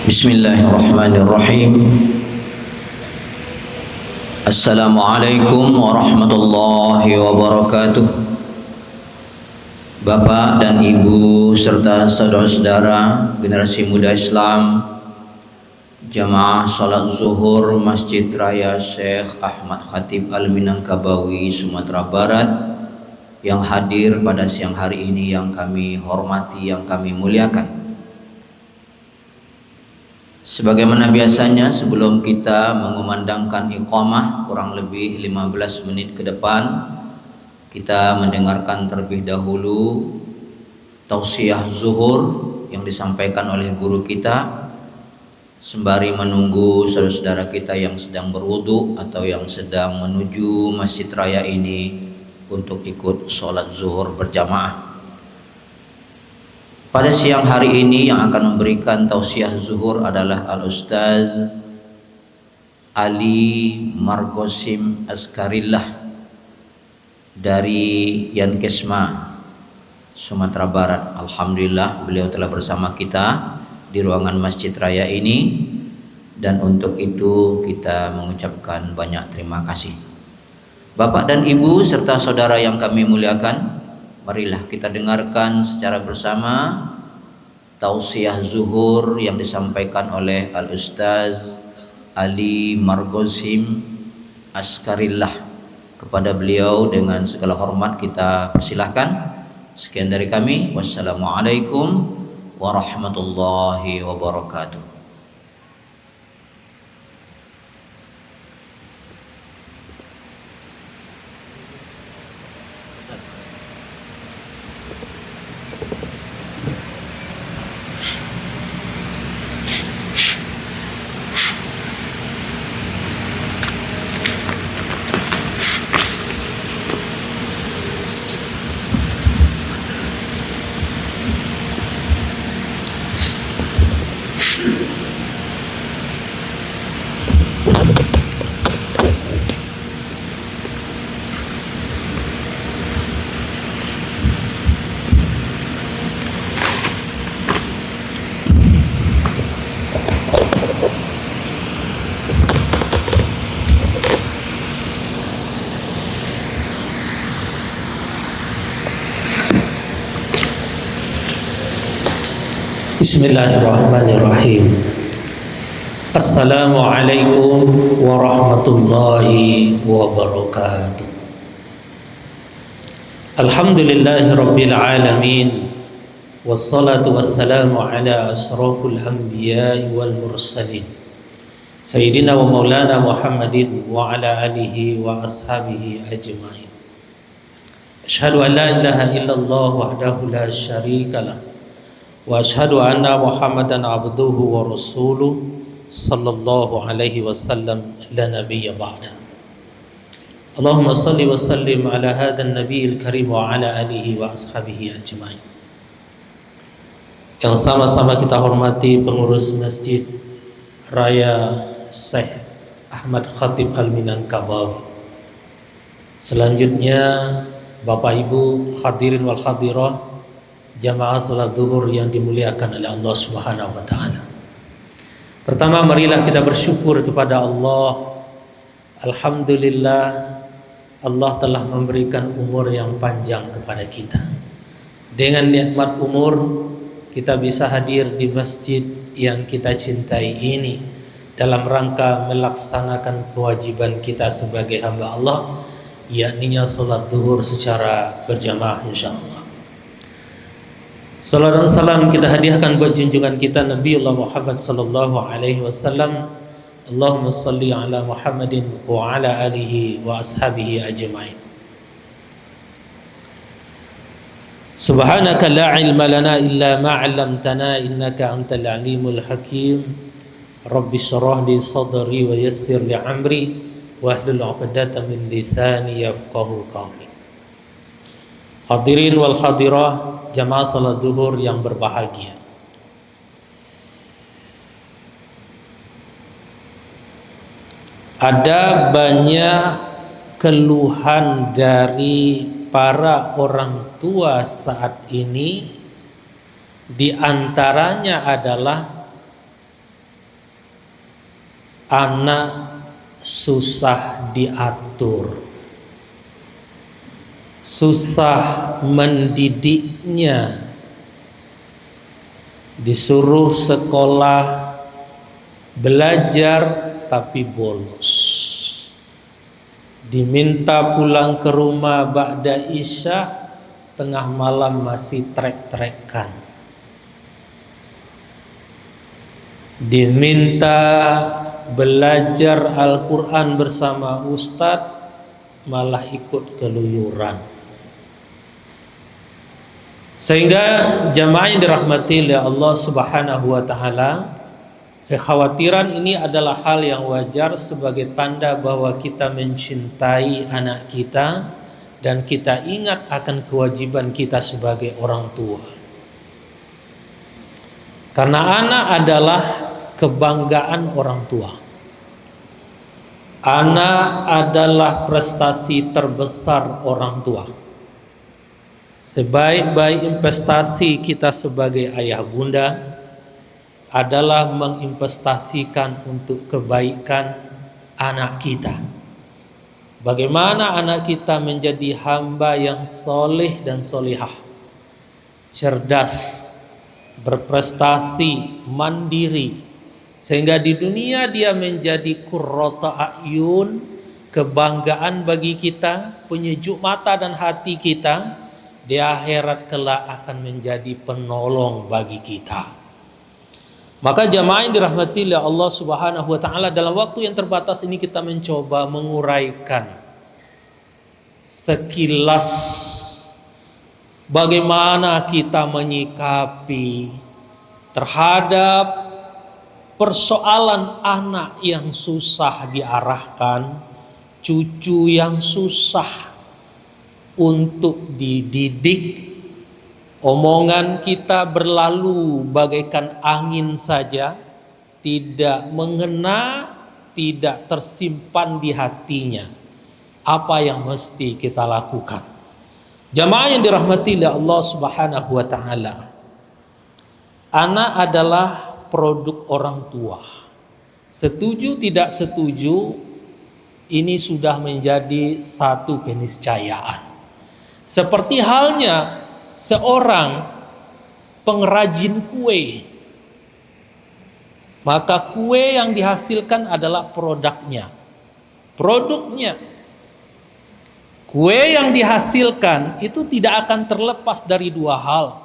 Bismillahirrahmanirrahim. Assalamualaikum warahmatullahi wabarakatuh. Bapak dan Ibu serta saudara-saudara generasi muda Islam, jamaah salat zuhur Masjid Raya Syekh Ahmad Khatib Al-Minangkabawi, Sumatera Barat yang hadir pada siang hari ini, yang kami hormati, yang kami muliakan. Sebagaimana biasanya, sebelum kita mengumandangkan iqamah kurang lebih 15 menit ke depan, kita mendengarkan terlebih dahulu tausiah zuhur yang disampaikan oleh guru kita, sembari menunggu saudara-saudara kita yang sedang berwudu atau yang sedang menuju Masjid Raya ini untuk ikut sholat zuhur berjamaah. Pada siang hari ini yang akan memberikan tausiah zuhur adalah Al-Ustaz Ali Margosim Askarillah dari Yankesma, Sumatera Barat. Alhamdulillah beliau telah bersama kita di ruangan Masjid Raya ini, dan untuk itu kita mengucapkan banyak terima kasih. Bapak dan Ibu serta saudara yang kami muliakan, marilah kita dengarkan secara bersama tausiah zuhur yang disampaikan oleh Al-Ustaz Ali Margosim Askarillah. Kepada beliau dengan segala hormat kita persilahkan. Sekian dari kami. Wassalamualaikum warahmatullahi wabarakatuh. Bismillahirrahmanirrahim. Assalamualaikum warahmatullahi wabarakatuh. Alhamdulillahi rabbil alamin, wassalatu wassalamu ala asrafil anbiya'i wal mursalin, Sayyidina wa maulana Muhammadin wa ala alihi wa ashabihi ajma'in. Asyhadu an la ilaha illallah wahdahu la syarika lah, wa asyhadu anna Muhammadan abduhu wa rasuluh sallallahu alaihi wasallam la nabiyya ba'da. Allahumma salli wa sallim ala hadhan nabiyil karim wa ala alihi wa ashabihi ajma'in. Yang sama-sama kita hormati pengurus Masjid Raya Syekh Ahmad Khatib Al-Minangkabawi. Selanjutnya Bapak Ibu hadirin wal hadirah, jamaah salat zuhur yang dimuliakan oleh Allah Subhanahu wa taala. Pertama, marilah kita bersyukur kepada Allah. Alhamdulillah, Allah telah memberikan umur yang panjang kepada kita. Dengan nikmat umur, kita bisa hadir di masjid yang kita cintai ini dalam rangka melaksanakan kewajiban kita sebagai hamba Allah, yakninya salat zuhur secara berjamaah insyaallah. Salam dan salam kita hadiahkan buat junjungan kita Nabiullah Muhammad sallallahu alaihi wasallam. Allahumma salli ala Muhammadin wa ala alihi wa ashabihi ajma'in. Subhanaka la ilma lana illa ma 'allamtana innaka antal alimul hakim. Rabbi shrah li sadri wa yassir li amri wahlul 'uqdatam min lisani yafqahu qawli. Hadirin wal hadirah, jamaah salat zuhur yang berbahagia. Ada banyak keluhan dari para orang tua saat ini, di antaranya adalah anak susah diatur, susah mendidiknya, disuruh sekolah belajar tapi bolos, diminta pulang ke rumah ba'da isya tengah malam masih trek-trekan, diminta belajar Al-Quran bersama ustadz malah ikut keluyuran. Sehingga jamaah yang dirahmati oleh Allah Subhanahu wa taala, kekhawatiran ini adalah hal yang wajar sebagai tanda bahwa kita mencintai anak kita dan kita ingat akan kewajiban kita sebagai orang tua. Karena anak adalah kebanggaan orang tua. Anak adalah prestasi terbesar orang tua. Sebaik-baik investasi kita sebagai ayah bunda adalah menginvestasikan untuk kebaikan anak kita. Bagaimana anak kita menjadi hamba yang soleh dan solihah, cerdas, berprestasi, mandiri, sehingga di dunia dia menjadi qurrata a'yun, kebanggaan bagi kita, penyejuk mata dan hati kita. Di akhirat kelak akan menjadi penolong bagi kita. Maka jamaah yang dirahmati oleh Allah Subhanahu wa taala, dalam waktu yang terbatas ini kita mencoba menguraikan sekilas bagaimana kita menyikapi terhadap persoalan anak yang susah diarahkan, cucu yang susah untuk dididik. Omongan kita berlalu bagaikan angin saja, tidak mengena, tidak tersimpan di hatinya. Apa yang mesti kita lakukan? Jamaah yang dirahmati oleh Allah Subhanahu wa taala, anak adalah produk orang tua. Setuju tidak setuju, ini sudah menjadi satu keniscayaan. Seperti halnya seorang pengrajin kue, maka kue yang dihasilkan adalah produknya. Kue yang dihasilkan itu tidak akan terlepas dari dua hal.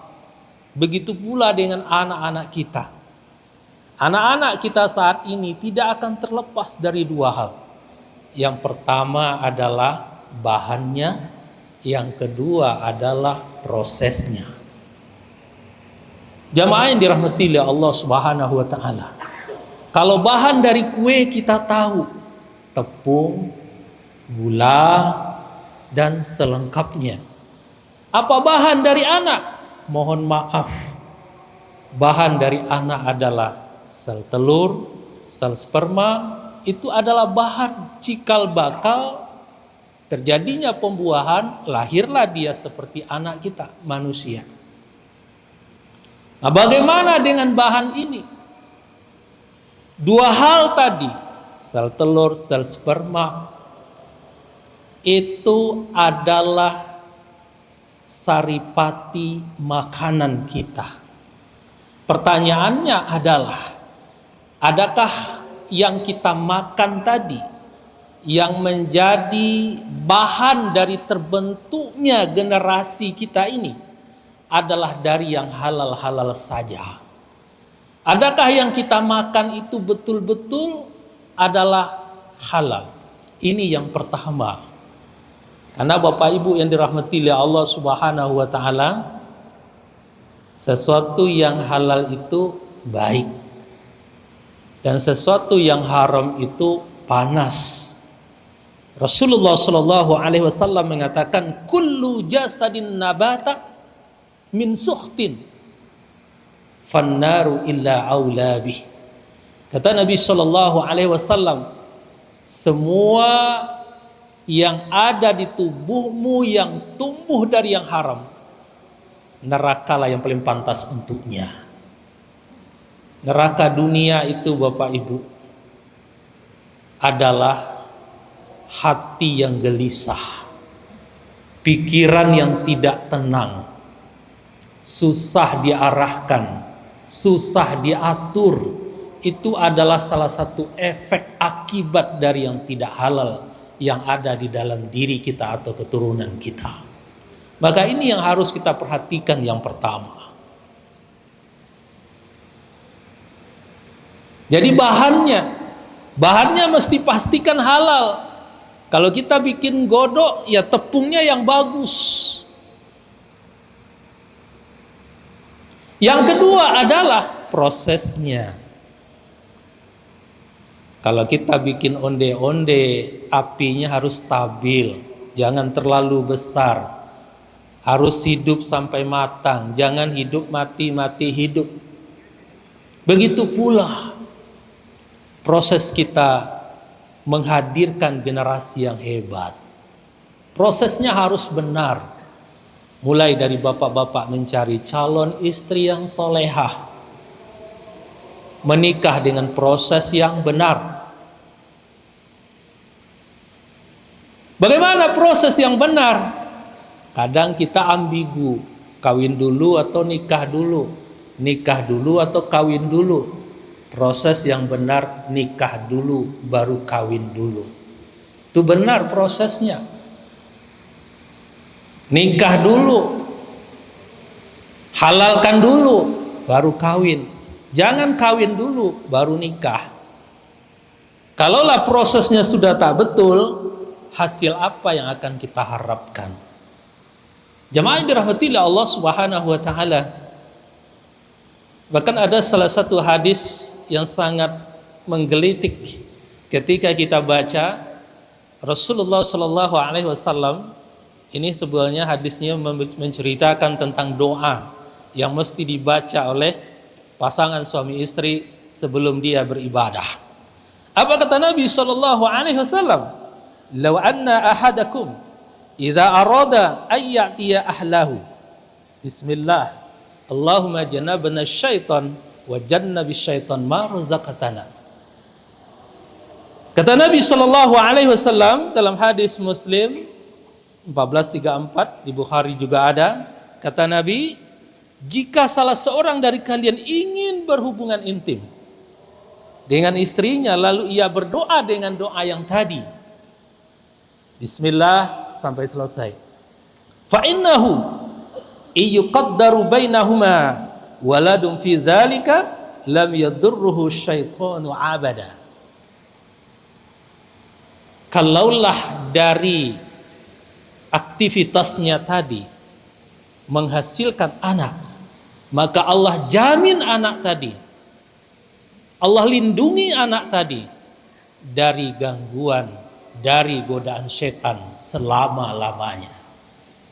Begitu pula dengan anak-anak kita. Anak-anak kita saat ini tidak akan terlepas dari dua hal. Yang pertama adalah bahannya, yang kedua adalah prosesnya. Jamaah yang dirahmati oleh Allah Subhanahu wa taala, kalau bahan dari kue kita tahu, tepung, gula, dan selengkapnya. Apa bahan dari anak? Mohon maaf, bahan dari anak adalah sel telur, sel sperma. Itu adalah bahan cikal bakal terjadinya pembuahan, lahirlah dia seperti anak kita, manusia. Nah, bagaimana dengan bahan ini? Dua hal tadi, sel telur, sel sperma, itu adalah saripati makanan kita. Pertanyaannya adalah, adakah yang kita makan tadi yang menjadi bahan dari terbentuknya generasi kita ini adalah dari yang halal-halal saja? Adakah yang kita makan itu betul-betul adalah halal? Ini yang pertama. Karena Bapak Ibu yang dirahmati oleh Allah Subhanahu wa taala, sesuatu yang halal itu baik dan sesuatu yang haram itu panas. Rasulullah Shallallahu Alaihi Wasallam mengatakan, kullu jasadin nabata min suhtin, fannaru illa aulabih. Kata Nabi Shallallahu Alaihi Wasallam, semua yang ada di tubuhmu yang tumbuh dari yang haram, nerakalah yang paling pantas untuknya. Neraka dunia itu Bapak Ibu, adalah hati yang gelisah, pikiran yang tidak tenang, susah diarahkan, susah diatur. Itu adalah salah satu efek akibat dari yang tidak halal yang ada di dalam diri kita atau keturunan kita. Maka ini yang harus kita perhatikan yang pertama. Jadi bahannya mesti pastikan halal. Kalau kita bikin godok, ya tepungnya yang bagus. Yang kedua adalah prosesnya. Kalau kita bikin onde-onde, apinya harus stabil, jangan terlalu besar. Harus hidup sampai matang, jangan hidup mati hidup. Begitu pula proses kita menghadirkan generasi yang hebat. Prosesnya harus benar. Mulai dari bapak-bapak mencari calon istri yang solehah, menikah dengan proses yang benar. Bagaimana proses yang benar? Kadang kita ambigu, kawin dulu atau nikah dulu, nikah dulu atau kawin dulu. Proses yang benar nikah dulu baru kawin dulu. Itu benar prosesnya. Nikah dulu, halalkan dulu baru kawin. Jangan kawin dulu baru nikah. Kalaulah prosesnya sudah tak betul, hasil apa yang akan kita harapkan? Jemaah yang dirahmati Allah Subhanahu wa taala. Bahkan ada salah satu hadis yang sangat menggelitik ketika kita baca. Rasulullah sallallahu alaihi wasallam, ini sebenarnya hadisnya menceritakan tentang doa yang mesti dibaca oleh pasangan suami istri sebelum dia beribadah. Apa kata Nabi sallallahu alaihi wasallam? "Law anna ahadakum idza arada ay ya'tiya ahlahu. Bismillah. Allahumma jannibna syaitan wa jannibis syaitan ma razaqtana." Kata Nabi sallallahu alaihi wasallam dalam hadis Muslim 1434, di Bukhari juga ada, kata Nabi, jika salah seorang dari kalian ingin berhubungan intim dengan istrinya, lalu ia berdoa dengan doa yang tadi, Bismillah sampai selesai, fa innahu yuqaddaru bainahuma waladun fi dzalika lam yadurruhu syaitanu abada. Kalaulah dari aktivitasnya tadi menghasilkan anak, maka Allah jamin anak tadi, Allah lindungi anak tadi dari gangguan, dari godaan setan selama-lamanya.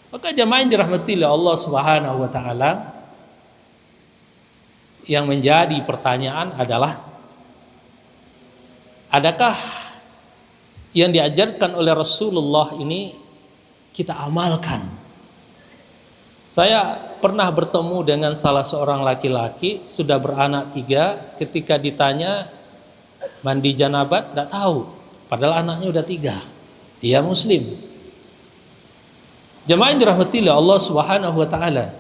Maka jemaah yang dirahmati oleh Allah Subhanahu wa taala, yang menjadi pertanyaan adalah, adakah yang diajarkan oleh Rasulullah ini kita amalkan? Saya pernah bertemu dengan salah seorang laki-laki sudah beranak 3, ketika ditanya mandi janabat tidak tahu, padahal anaknya udah 3. Dia muslim. Jemaah yang dirahmati oleh Allah Subhanahu wa taala,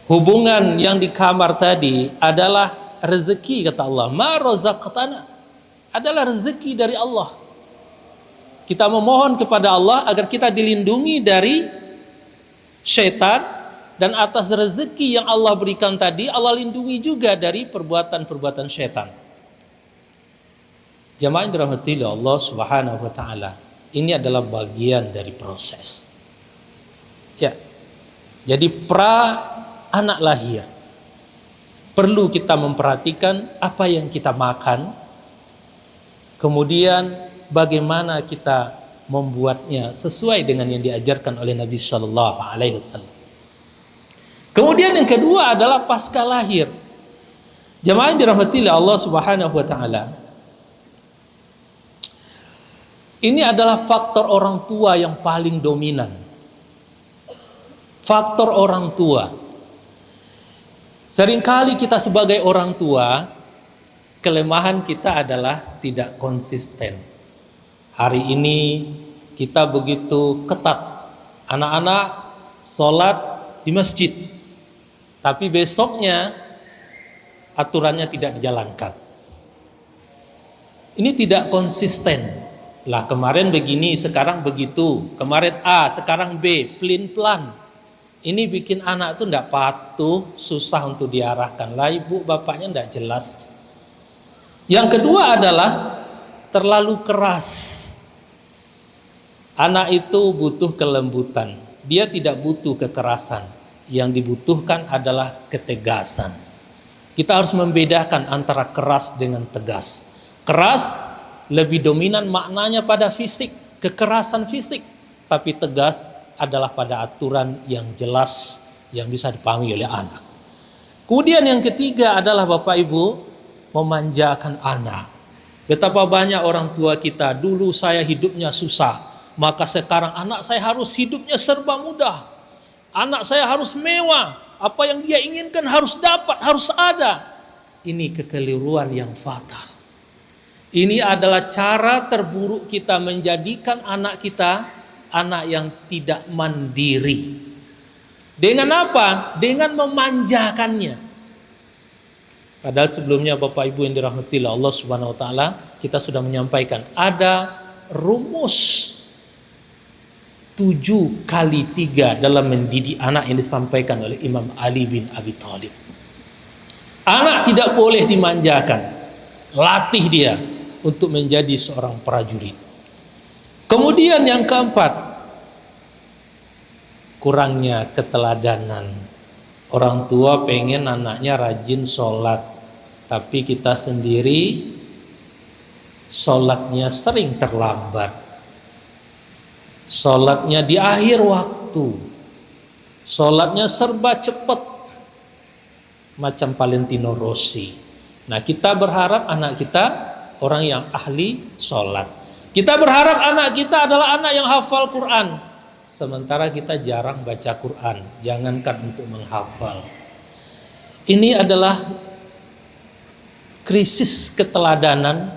hubungan yang di kamar tadi adalah rezeki, kata Allah, ma razaqtana, adalah rezeki dari Allah. Kita memohon kepada Allah agar kita dilindungi dari syaitan, dan atas rezeki yang Allah berikan tadi, Allah lindungi juga dari perbuatan-perbuatan syaitan. Jemaah yang dirahmati oleh Allah Subhanahu wa taala, ini adalah bagian dari proses. Ya. Jadi anak lahir, perlu kita memperhatikan apa yang kita makan, kemudian bagaimana kita membuatnya sesuai dengan yang diajarkan oleh Nabi Sallallahu Alaihi Wasallam. Kemudian yang kedua adalah pasca lahir. Jemaah yang dirahmati oleh Allah Subhanahu Wa Taala, ini adalah faktor orang tua yang paling dominan. Faktor orang tua. Seringkali kita sebagai orang tua kelemahan kita adalah tidak konsisten. Hari ini kita begitu ketat, anak-anak sholat di masjid, tapi besoknya aturannya tidak dijalankan. Ini tidak konsisten. Lah kemarin begini, sekarang begitu. Kemarin A, sekarang B, pelin-pelan. Ini bikin anak itu tidak patuh, susah untuk diarahkan. Lah ibu bapaknya tidak jelas. Yang kedua adalah terlalu keras. Anak itu butuh kelembutan. Dia tidak butuh kekerasan. Yang dibutuhkan adalah ketegasan. Kita harus membedakan antara keras dengan tegas. Keras lebih dominan maknanya pada fisik, kekerasan fisik. Tapi tegas adalah pada aturan yang jelas yang bisa dipahami oleh anak. Kemudian yang ketiga adalah Bapak Ibu, memanjakan anak. Betapa banyak orang tua kita, dulu saya hidupnya susah, maka sekarang anak saya harus hidupnya serba mudah. Anak saya harus mewah, apa yang dia inginkan harus dapat, harus ada. Ini kekeliruan yang fatal. Ini adalah cara terburuk kita menjadikan anak kita anak yang tidak mandiri. Dengan apa? Dengan memanjakannya. Padahal sebelumnya Bapak Ibu yang dirahmati Allah Subhanahu wa taala, kita sudah menyampaikan ada rumus 7x3 dalam mendidik anak yang disampaikan oleh Imam Ali bin Abi Thalib. Anak tidak boleh dimanjakan. Latih dia untuk menjadi seorang prajurit. Kemudian yang keempat, kurangnya keteladanan. Orang tua pengen anaknya rajin sholat, tapi kita sendiri sholatnya sering terlambat. Sholatnya di akhir waktu. Sholatnya serba cepat. Macam Valentino Rossi. Nah, kita berharap anak kita orang yang ahli sholat. Kita berharap anak kita adalah anak yang hafal Quran. Sementara kita jarang baca Quran. Jangankan untuk menghafal. Ini adalah krisis keteladanan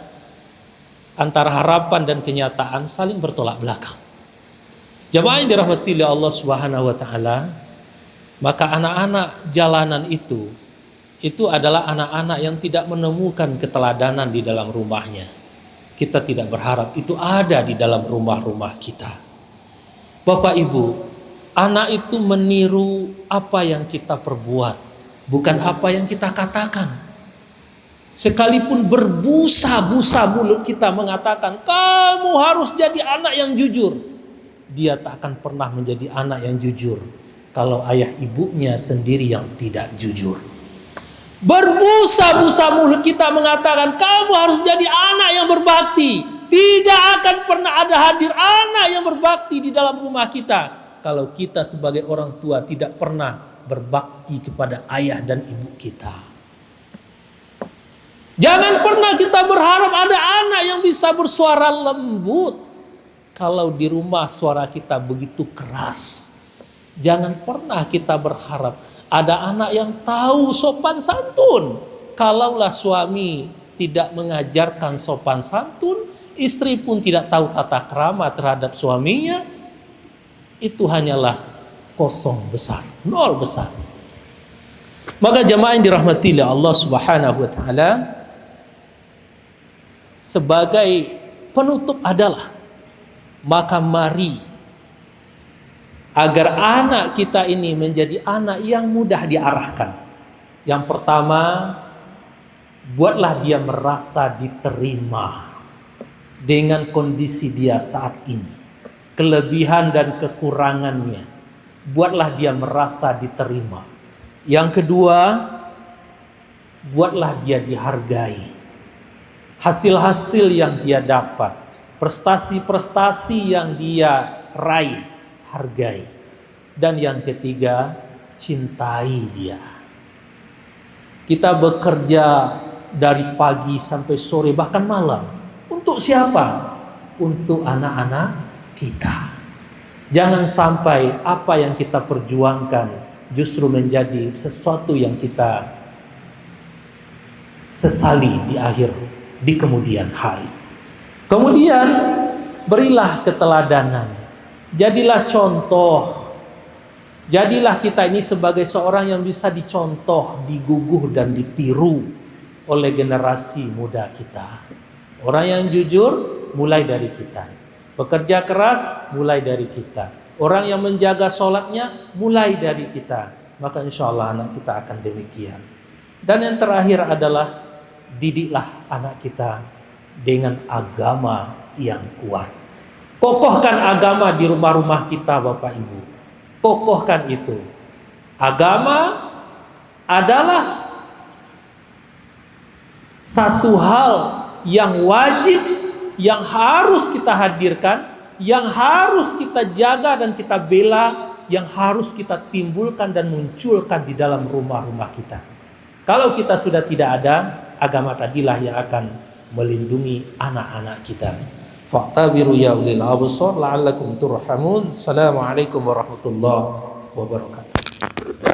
antara harapan dan kenyataan saling bertolak belakang. Jamaah yang dirahmati oleh Allah Subhanahu wa taala, maka anak-anak jalanan itu adalah anak-anak yang tidak menemukan keteladanan di dalam rumahnya. Kita tidak berharap itu ada di dalam rumah-rumah kita. Bapak Ibu, anak itu meniru apa yang kita perbuat, bukan apa yang kita katakan. Sekalipun berbusa-busa mulut kita mengatakan, kamu harus jadi anak yang jujur. Dia tak akan pernah menjadi anak yang jujur kalau ayah ibunya sendiri yang tidak jujur. Berbusa-busa mulut kita mengatakan kamu harus jadi anak yang berbakti. Tidak akan pernah ada hadir anak yang berbakti di dalam rumah kita kalau kita sebagai orang tua tidak pernah berbakti kepada ayah dan ibu kita. Jangan pernah kita berharap ada anak yang bisa bersuara lembut kalau di rumah suara kita begitu keras. Jangan pernah kita berharap ada anak yang tahu sopan santun. Kalaulah suami tidak mengajarkan sopan santun, istri pun tidak tahu tata krama terhadap suaminya, itu hanyalah kosong besar, nol besar. Maka jamaah yang dirahmati oleh Allah Subhanahu wa taala, sebagai penutup adalah, maka mari agar anak kita ini menjadi anak yang mudah diarahkan. Yang pertama, buatlah dia merasa diterima dengan kondisi dia saat ini, kelebihan dan kekurangannya. Buatlah dia merasa diterima. Yang kedua, buatlah dia dihargai. Hasil-hasil yang dia dapat, prestasi-prestasi yang dia raih, hargai. Dan yang ketiga, cintai dia. Kita bekerja dari pagi sampai sore bahkan malam. Untuk siapa? Untuk anak-anak kita. Jangan sampai apa yang kita perjuangkan justru menjadi sesuatu yang kita sesali di kemudian hari. Kemudian berilah keteladanan, jadilah contoh, jadilah kita ini sebagai seorang yang bisa dicontoh, diguguh dan ditiru oleh generasi muda kita. Orang yang jujur mulai dari kita, pekerja keras mulai dari kita, orang yang menjaga sholatnya mulai dari kita. Maka insya Allah anak kita akan demikian. Dan yang terakhir adalah didiklah anak kita dengan agama yang kuat. Kokohkan agama di rumah-rumah kita, Bapak Ibu. Kokohkan itu. Agama adalah satu hal yang wajib, yang harus kita hadirkan, yang harus kita jaga dan kita bela, yang harus kita timbulkan dan munculkan di dalam rumah-rumah kita. Kalau kita sudah tidak ada, agama tadilah yang akan melindungi anak-anak kita. Fa'tabiru ya ulil absar la'allakum turhamun. Assalamualaikum warahmatullahi wabarakatuh.